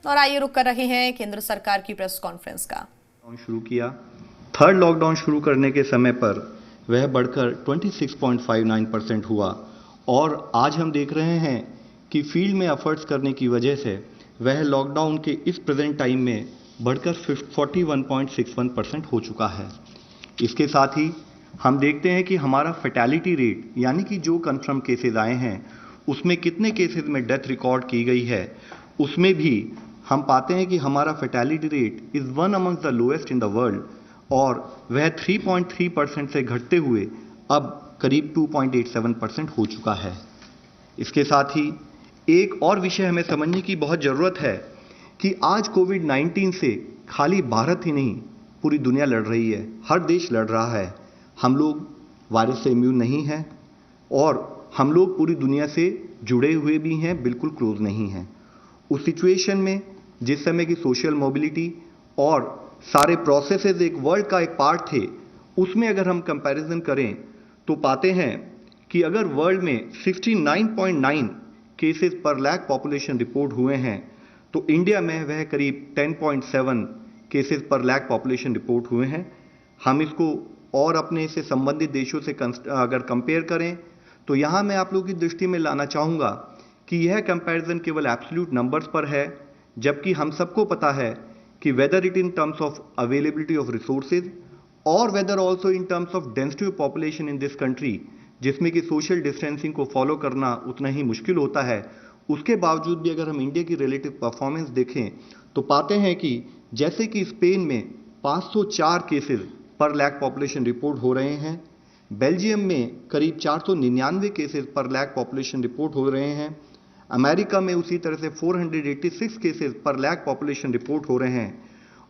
और आइए रुक कर रहे हैं केंद्र सरकार की प्रेस कॉन्फ्रेंस का। लॉकडाउन शुरू किया। थर्ड लॉकडाउन शुरू करने के समय पर वह बढ़कर 26.59% हुआ और आज हम देख रहे हैं कि फील्ड में एफर्ट्स करने की वजह से वह लॉकडाउन के इस प्रेजेंट टाइम में बढ़कर 41.61% हो चुका है। इसके साथ ही हम देखते हैं कि हमारा फैटेलिटी रेट यानी कि जो कन्फर्म केसेस आए हैं उसमें कितने केसेस में डेथ रिकॉर्ड की गई है, उसमें भी हम पाते हैं कि हमारा fatality rate is one among the lowest in the world और वह 3.3% से घटते हुए अब करीब 2.87% हो चुका है। इसके साथ ही एक और विषय हमें समझने की बहुत ज़रूरत है कि आज कोविड-19 से खाली भारत ही नहीं पूरी दुनिया लड़ रही है, हर देश लड़ रहा है। हम लोग वायरस से इम्यून नहीं हैं और हम लोग पूरी दुनिया से जुड़े हुए भी हैं, बिल्कुल क्लोज नहीं हैं। उस सिचुएशन में जिस समय की सोशल मोबिलिटी और सारे प्रोसेसेस एक वर्ल्ड का एक पार्ट थे, उसमें अगर हम कंपैरिजन करें तो पाते हैं कि अगर वर्ल्ड में 69.9 केसेस पर लाख पॉपुलेशन रिपोर्ट हुए हैं तो इंडिया में वह करीब 10.7 केसेस पर लाख पॉपुलेशन रिपोर्ट हुए हैं। हम इसको और अपने से संबंधित देशों से अगर कंपेयर करें तो यहाँ मैं आप लोगों की दृष्टि में लाना चाहूँगा कि यह कंपैरिजन केवल एब्सोल्यूट नंबर्स पर है, जबकि हम सबको पता है कि whether it in terms of availability of resources और whether also in terms of density of population in this country, जिसमें कि सोशल डिस्टेंसिंग को फॉलो करना उतना ही मुश्किल होता है, उसके बावजूद भी अगर हम इंडिया की रिलेटिव परफॉर्मेंस देखें तो पाते हैं कि जैसे कि स्पेन में 504 केसेस पर लाख पॉपुलेशन रिपोर्ट हो रहे हैं, बेल्जियम में करीब 499 केसेस पर लाख पॉपुलेशन रिपोर्ट हो रहे हैं, अमेरिका में उसी तरह से 486 केसेस पर लाख पॉपुलेशन रिपोर्ट हो रहे हैं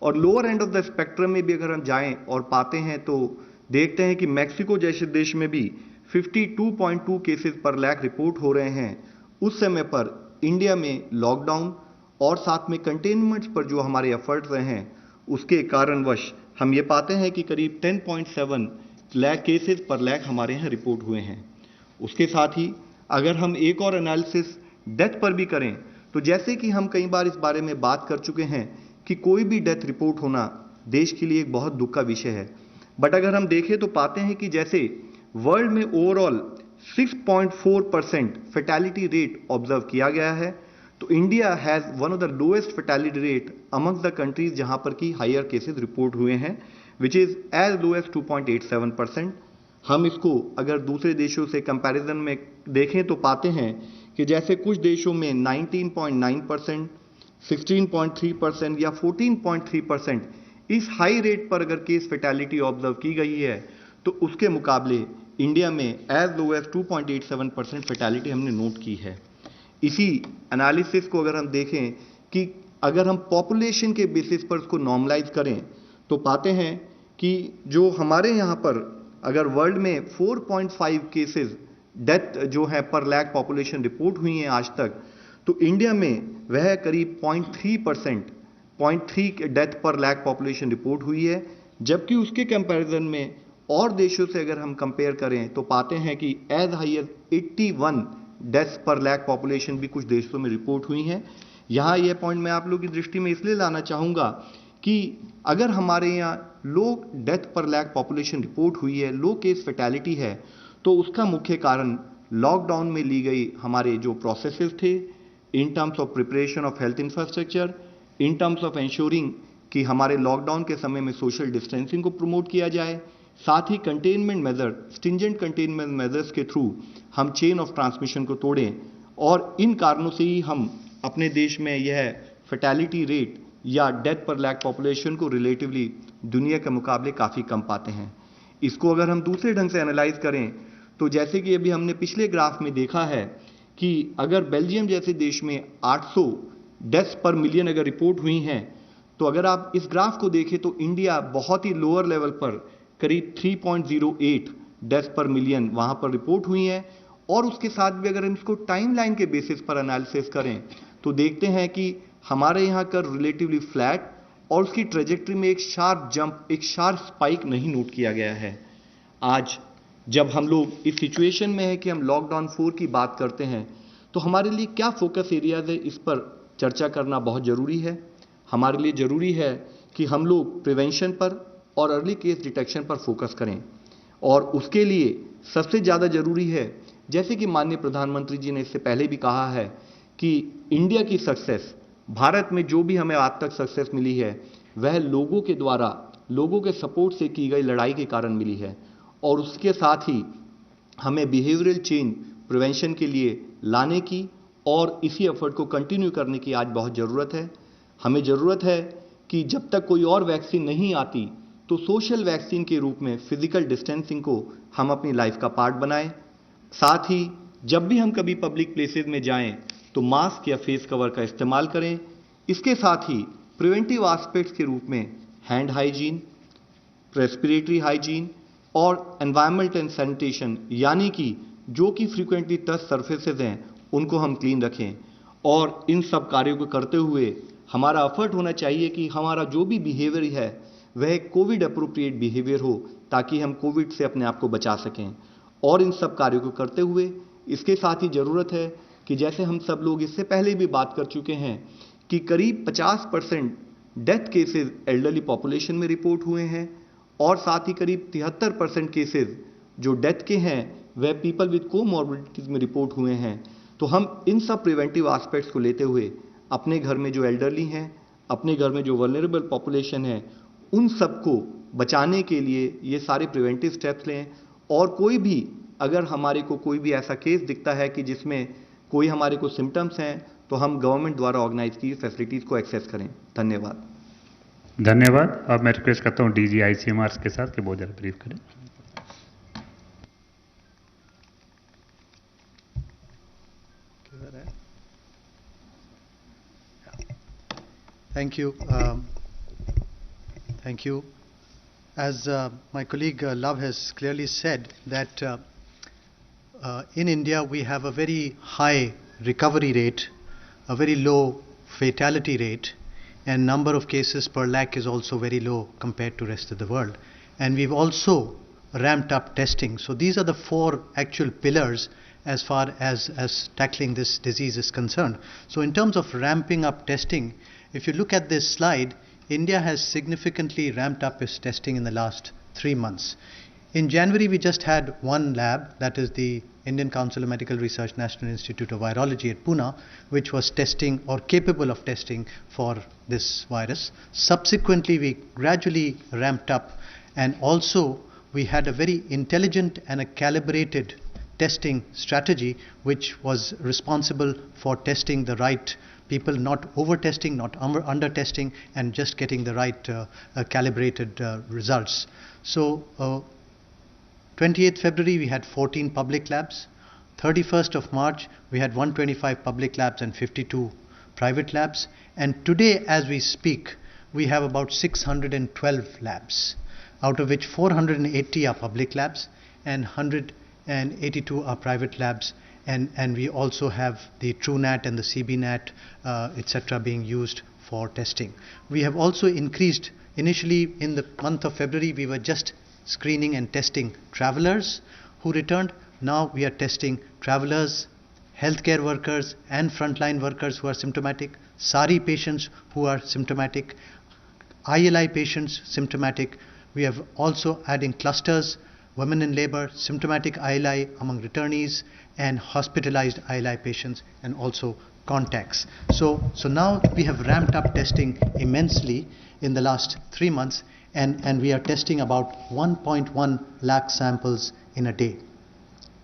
और lower end of the spectrum में भी अगर हम जाएं और पाते हैं तो देखते हैं कि मैक्सिको जैसे देश में भी 52.2 केसेस पर लाख रिपोर्ट हो रहे हैं। उस समय पर इंडिया में लॉकडाउन और साथ में कंटेनमेंट्स पर जो हमारे एफर्ट्स रहे हैं उसके कारणवश हम ये पाते हैं कि करीब 10.7 लाख केसेस पर लाख हमारे यहाँ रिपोर्ट हुए हैं। उसके साथ ही अगर हम एक और एनालिसिस डेथ पर भी करें तो जैसे कि हम कई बार इस बारे में बात कर चुके हैं कि कोई भी डेथ रिपोर्ट होना देश के लिए एक बहुत दुख का विषय है, बट अगर हम देखें तो पाते हैं कि जैसे वर्ल्ड में ओवरऑल 6.4% फैटेलिटी रेट ऑब्जर्व किया गया है तो India has one of the lowest fatality rate among the countries जहां पर की हायर केसेस रिपोर्ट हुए हैं, which is as low as 2.87%। हम इसको अगर दूसरे देशों से कंपैरिजन में देखें तो पाते हैं कि जैसे कुछ देशों में 19.9%, 16.3% या 14.3% इस हाई रेट पर अगर केस फैटेलिटी ऑब्जर्व की गई है तो उसके मुकाबले इंडिया में एज लो एज 2.87% फैटेलिटी हमने नोट की है। इसी एनालिसिस को अगर हम देखें कि अगर हम पॉपुलेशन के बेसिस पर उसको नॉर्मलाइज करें तो पाते हैं कि जो हमारे यहाँ पर अगर वर्ल्ड में 4.5 केसेस डेथ जो है पर लाख पॉपुलेशन रिपोर्ट हुई हैं आज तक, तो इंडिया में वह करीब 0.3 डेथ पर लाख पॉपुलेशन रिपोर्ट हुई है, जबकि उसके कंपैरिजन में और देशों से अगर हम कंपेयर करें तो पाते हैं कि एज हाई एज 81 डेथ्स पर लाख पॉपुलेशन भी कुछ देशों में रिपोर्ट हुई हैं। यहाँ यह पॉइंट मैं आप लोगों की दृष्टि में इसलिए लाना चाहूँगा कि अगर हमारे यहाँ लो डेथ पर लाख पॉपुलेशन रिपोर्ट हुई है, लो केस फैटेलिटी है, तो उसका मुख्य कारण लॉकडाउन में ली गई हमारे जो प्रोसेसेस थे इन terms of preparation of health infrastructure, in terms of ensuring कि हमारे लॉकडाउन के समय में सोशल डिस्टेंसिंग को प्रमोट किया जाए, साथ ही containment measure, stringent containment measures के थ्रू हम चेन ऑफ ट्रांसमिशन को तोड़ें और इन कारणों से ही हम अपने देश में यह फैटेलिटी रेट या डेथ पर लाख पॉपुलेशन को रिलेटिवली दुनिया के मुकाबले काफ़ी कम पाते हैं। इसको अगर हम दूसरे ढंग से एनालाइज करें तो जैसे कि अभी हमने पिछले ग्राफ में देखा है कि अगर बेल्जियम जैसे देश में 800 डेथ्स पर मिलियन अगर रिपोर्ट हुई हैं तो अगर आप इस ग्राफ को देखें तो इंडिया बहुत ही लोअर लेवल पर करीब 3.08 डेथ्स पर मिलियन वहाँ पर रिपोर्ट हुई हैं और उसके साथ भी अगर हम इसको टाइमलाइन के बेसिस पर एनालिसिस करें तो देखते हैं कि हमारे यहाँ का रिलेटिवली फ्लैट और उसकी ट्रेजेक्ट्री में एक शार्प जंप, एक शार्प स्पाइक नहीं नोट किया गया है। आज जब हम लोग इस सिचुएशन में है कि हम लॉकडाउन 4 की बात करते हैं तो हमारे लिए क्या फोकस एरियाज है, इस पर चर्चा करना बहुत ज़रूरी है। हमारे लिए ज़रूरी है कि हम लोग प्रिवेंशन पर और अर्ली केस डिटेक्शन पर फोकस करें, और उसके लिए सबसे ज़्यादा ज़रूरी है, जैसे कि माननीय प्रधानमंत्री जी ने इससे पहले भी कहा है, कि इंडिया की सक्सेस, भारत में जो भी हमें आज तक सक्सेस मिली है वह लोगों के द्वारा, लोगों के सपोर्ट से की गई लड़ाई के कारण मिली है। और उसके साथ ही हमें बिहेवियरल चेंज प्रिवेंशन के लिए लाने की और इसी एफर्ट को कंटिन्यू करने की आज बहुत ज़रूरत है। हमें ज़रूरत है कि जब तक कोई और वैक्सीन नहीं आती तो सोशल वैक्सीन के रूप में फिजिकल डिस्टेंसिंग को हम अपनी लाइफ का पार्ट बनाएं। साथ ही जब भी हम कभी पब्लिक प्लेसेस में जाएं तो मास्क या फेस कवर का इस्तेमाल करें। इसके साथ ही प्रिवेंटिव एस्पेक्ट्स के रूप में हैंड हाइजीन, रेस्पिरेटरी हाइजीन और एनवायरनमेंट एंड सैनिटेशन, यानी कि जो कि फ्रीक्वेंटली टच सर्फेसेज हैं उनको हम क्लीन रखें। और इन सब कार्यों को करते हुए हमारा एफर्ट होना चाहिए कि हमारा जो भी बिहेवियर है वह कोविड अप्रोप्रिएट बिहेवियर हो, ताकि हम कोविड से अपने आप को बचा सकें। और इन सब कार्यों को करते हुए इसके साथ ही ज़रूरत है कि जैसे हम सब लोग इससे पहले भी बात कर चुके हैं कि करीब 50% डेथ केसेस एल्डरली पॉपुलेशन में रिपोर्ट हुए हैं, और साथ ही करीब 73% केसेस जो डेथ के हैं वह पीपल विद कोमॉर्बिडिटीज में रिपोर्ट हुए हैं। तो हम इन सब प्रिवेंटिव एस्पेक्ट्स को लेते हुए अपने घर में जो एल्डरली हैं, अपने घर में जो वल्नरेबल पॉपुलेशन है, उन सबको बचाने के लिए ये सारे प्रिवेंटिव स्टेप्स लें। और कोई भी, अगर हमारे को कोई भी ऐसा केस दिखता है कि जिसमें कोई हमारे को सिम्टम्स हैं, तो हम गवर्नमेंट द्वारा ऑर्गेनाइज की फैसिलिटीज़ को एक्सेस करें। धन्यवाद। धन्यवाद। अब मैं रिक्वेस्ट करता हूँ डीजी आईसीएमआर के साथ कि बहुत ज़्यादा ब्रीफ करें। Thank you. Thank you. As my colleague Love has clearly said, that in India we have a very high recovery rate, a very low fatality rate, and number of cases per lakh is also very low compared to rest of the world. And we've also ramped up testing. So these are the four actual pillars as far as tackling this disease is concerned. So in terms of ramping up testing, if you look at this slide, India has significantly ramped up its testing in the last 3 months. In January, we just had one lab, that is the Indian Council of Medical Research National Institute of Virology at Pune, which was testing or capable of testing for this virus. Subsequently, we gradually ramped up, and also we had a very intelligent and a calibrated testing strategy which was responsible for testing the right people, not over testing, not under testing, and just getting the right calibrated results. So 28th February we had 14 public labs. 31st of March we had 125 public labs and 52 private labs. And today as we speak we have about 612 labs, out of which 480 are public labs and 182 are private labs. And we also have the TrueNat and the CBNat, etc. being used for testing. We have also increased. Initially in the month of February we were just screening and testing travelers who returned. Now we are testing travelers, healthcare workers and frontline workers who are symptomatic, SARI patients who are symptomatic, ILI patients symptomatic. We have also adding clusters, women in labor, symptomatic ILI among returnees, and hospitalized ILI patients, and also contacts. So now we have ramped up testing immensely in the last 3 months, and we are testing about 1.1 lakh samples in a day.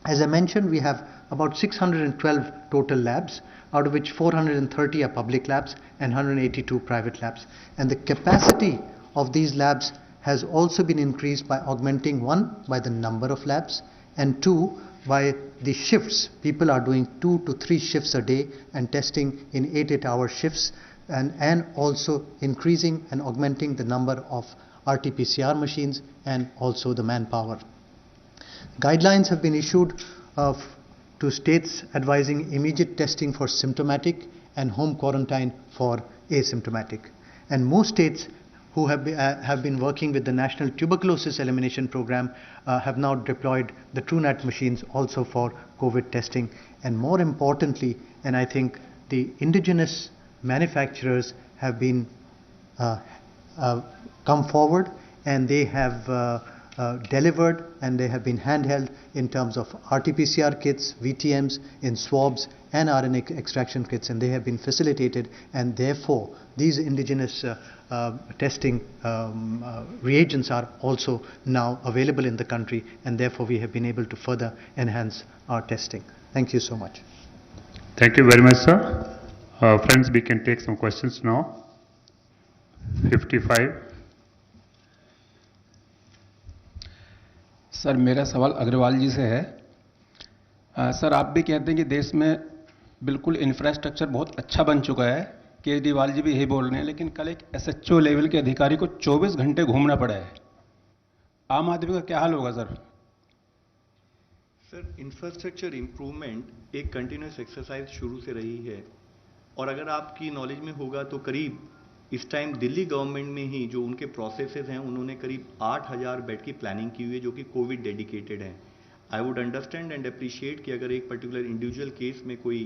As I mentioned, we have about 612 total labs, out of which 430 are public labs and 182 private labs. And the capacity of these labs has also been increased by augmenting, one, by the number of labs, and two, by the shifts. People are doing 2 to 3 shifts a day and testing in 8-hour shifts, and also increasing and augmenting the number of RT-PCR machines and also the manpower. Guidelines have been issued to states advising immediate testing for symptomatic and home quarantine for asymptomatic. And most states who have been working with the National Tuberculosis Elimination Program have now deployed the TrueNat machines also for COVID testing. And more importantly, and I think the indigenous manufacturers have been come forward, and they have delivered, and they have been handheld in terms of RT-PCR kits, VTMs, in swabs and RNA extraction kits, and they have been facilitated, and therefore these indigenous testing reagents are also now available in the country, and therefore we have been able to further enhance our testing. Thank you so much. Thank you very much, sir. Friends, we can take some questions now. 55. Sir, मेरा सवाल अग्रवाल जी से है। Sir, आप भी कहते हैं कि देश में बिल्कुल इंफ्रास्ट्रक्चर बहुत अच्छा बन चुका है, केजरीवाल जी भी यही बोल रहे हैं, लेकिन कल एक एसएचओ लेवल के अधिकारी को 24 घंटे घूमना पड़ा है। आम आदमी का क्या हाल होगा सर? सर, इंफ्रास्ट्रक्चर इम्प्रूवमेंट एक कंटिन्यूस एक्सरसाइज शुरू से रही है, और अगर आपकी नॉलेज में होगा तो करीब इस टाइम दिल्ली गवर्नमेंट में ही जो उनके प्रोसेसेस हैं, उन्होंने करीब 8000 बेड की प्लानिंग की हुई है जो कि कोविड डेडिकेटेड है। I would understand and appreciate कि अगर एक पर्टिकुलर इंडिविजुअल केस में कोई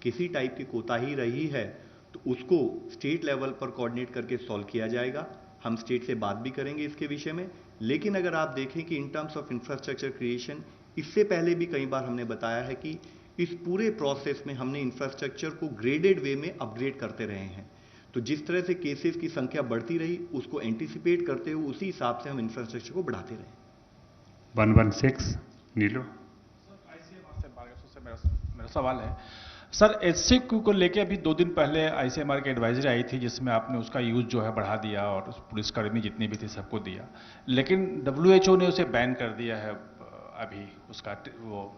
किसी टाइप की कोताही रही है तो उसको स्टेट लेवल पर कोऑर्डिनेट करके सॉल्व किया जाएगा। हम स्टेट से बात भी करेंगे इसके विषय में। लेकिन अगर आप देखें कि इन टर्म्स ऑफ इंफ्रास्ट्रक्चर क्रिएशन, इससे पहले भी कई बार हमने बताया है कि इस पूरे प्रोसेस में हमने इंफ्रास्ट्रक्चर को ग्रेडेड वे में अपग्रेड करते रहे हैं। तो जिस तरह से केसेस की संख्या बढ़ती रही, उसको एंटीसिपेट करते हुए उसी हिसाब से हम इंफ्रास्ट्रक्चर को बढ़ाते रहे। 116 नीलो। आईसीएमआर से बागेश्वर से मेरा सवाल है सर, एचसीक्यू को लेके अभी 2 दिन पहले आईसीएमआर की एडवाइजरी आई थी जिसमें आपने उसका यूज जो है बढ़ा दिया और पुलिसकर्मी जितनी भी थी सबको दिया, लेकिन डब्ल्यूएचओ ने उसे बैन कर दिया है अभी उसका। वो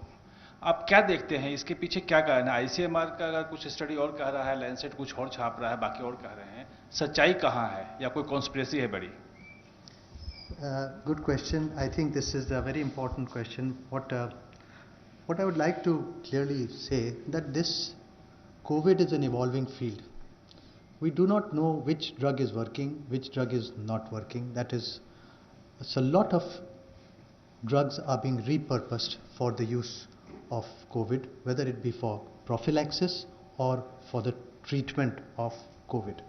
आप क्या देखते हैं, इसके पीछे क्या कारण है? आईसीएमआर का अगर कुछ स्टडी और कह रहा है, लैंसेट कुछ और छाप रहा है, बाकी और कह रहे हैं, सच्चाई कहाँ है या कोई कॉन्स्पिरेसी है बड़ी? Good question. I think this is a very important question. What I would like to clearly say that this COVID is an evolving field. We do not know which drug is working, which drug is not working. That is, a lot of drugs are being repurposed for the use of COVID, whether it be for prophylaxis or for the treatment of COVID.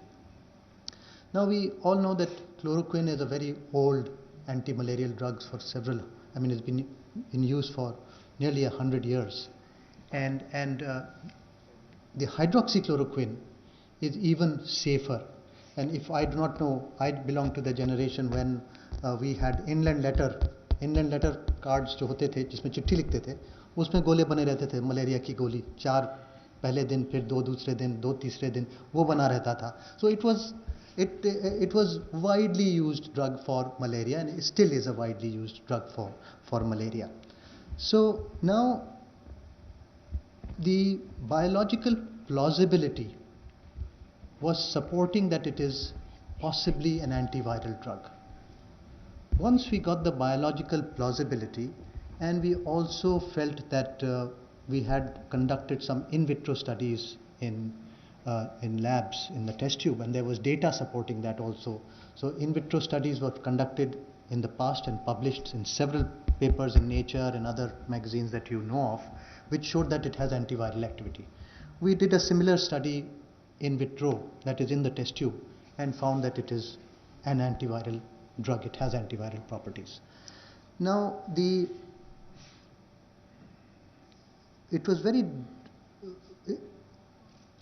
Now we all know that chloroquine is a very old anti-malarial drug for several, it's been in use for nearly 100 years. And the hydroxychloroquine is even safer. And if I do not know, I belong to the generation when we had inland letter cards जो होते थे जिसमें चिट्ठी लिखते थे, उसमें गोले बने रहते थे, मलेरिया की गोली 4 पहले दिन, फिर 2 दूसरे दिन, 2 तीसरे दिन, वो बना रहता था। So it was widely used drug for malaria, and it still is a widely used drug for malaria. So now the biological plausibility was supporting that it is possibly an antiviral drug. Once we got the biological plausibility, and we also felt that we had conducted some in vitro studies in labs in the test tube, and there was data supporting that also. So in vitro studies were conducted in the past and published in several papers in Nature and other magazines that you know of, which showed that it has antiviral activity. We did a similar study in vitro, that is in the test tube, and found that it is an antiviral drug. It has antiviral properties. Now it was very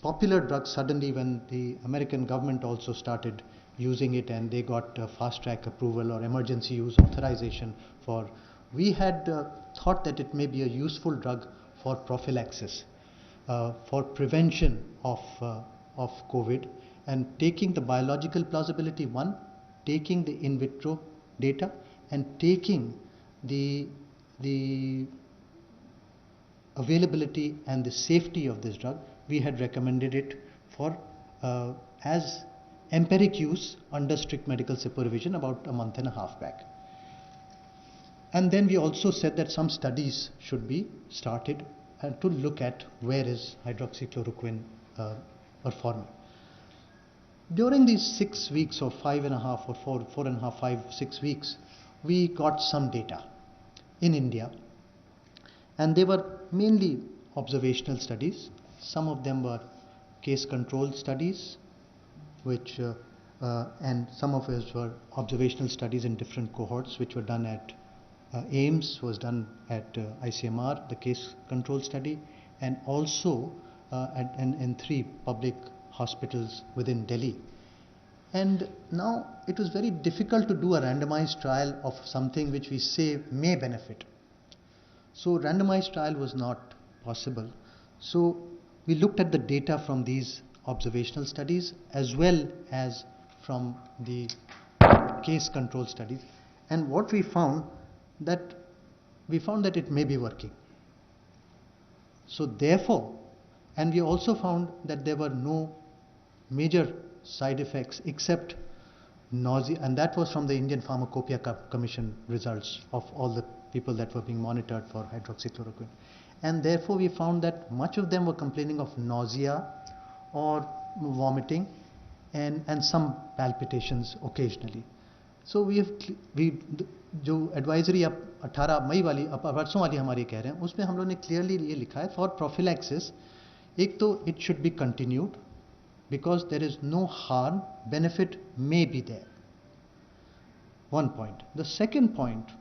popular drug suddenly when the American government also started using it, and they got fast track approval or emergency use authorization for. We had thought that it may be a useful drug for prophylaxis, for prevention of COVID, and taking the biological plausibility one, taking the in vitro data, and taking the availability and the safety of this drug, we had recommended it for as empiric use under strict medical supervision about a month and a half back. And then we also said that some studies should be started and to look at where is hydroxychloroquine performing. During these 6 weeks or 5.5 or 4.5, 5, 6 weeks, we got some data in India, and they were mainly observational studies. Some of them were case control studies, which and some of us were observational studies in different cohorts, which were done at AIIMS, was done at ICMR, the case control study, and also in 3 public hospitals within Delhi. And now it was very difficult to do a randomized trial of something which we say may benefit. So randomized trial was not possible. So we looked at the data from these observational studies as well as from the case control studies. And what we found that it may be working. So therefore, and we also found that there were no major side effects except nausea, and that was from the Indian Pharmacopoeia Commission results of all the people that were being monitored for hydroxychloroquine. And therefore we found that much of them were complaining of nausea or vomiting and some palpitations occasionally. So जो advisory अब 18 मई वाली परसों वाली हमारी कह रहे हैं, उसमें हम लोगों ने क्लियरली ये लिखा है फॉर प्रोफिलैक्सिस, एक तो it should be continued because there is no harm, benefit may be there. One point. The second point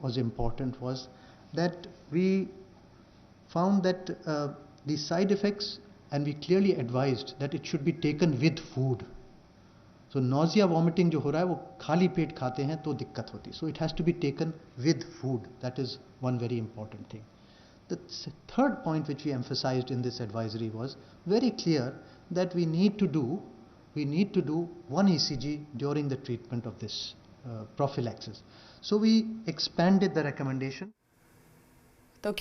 was important, was that we found that the side effects, and we clearly advised that it should be taken with food. So nausea, vomiting जो हो रहा है वो खाली पेट खाते हैं तो दिक्कत होती है. So it has to be taken with food. That is one very important thing. The third point which we emphasized in this advisory was very clear that we need to do 1 ECG during the treatment of this prophylaxis. So we expanded the recommendation. तो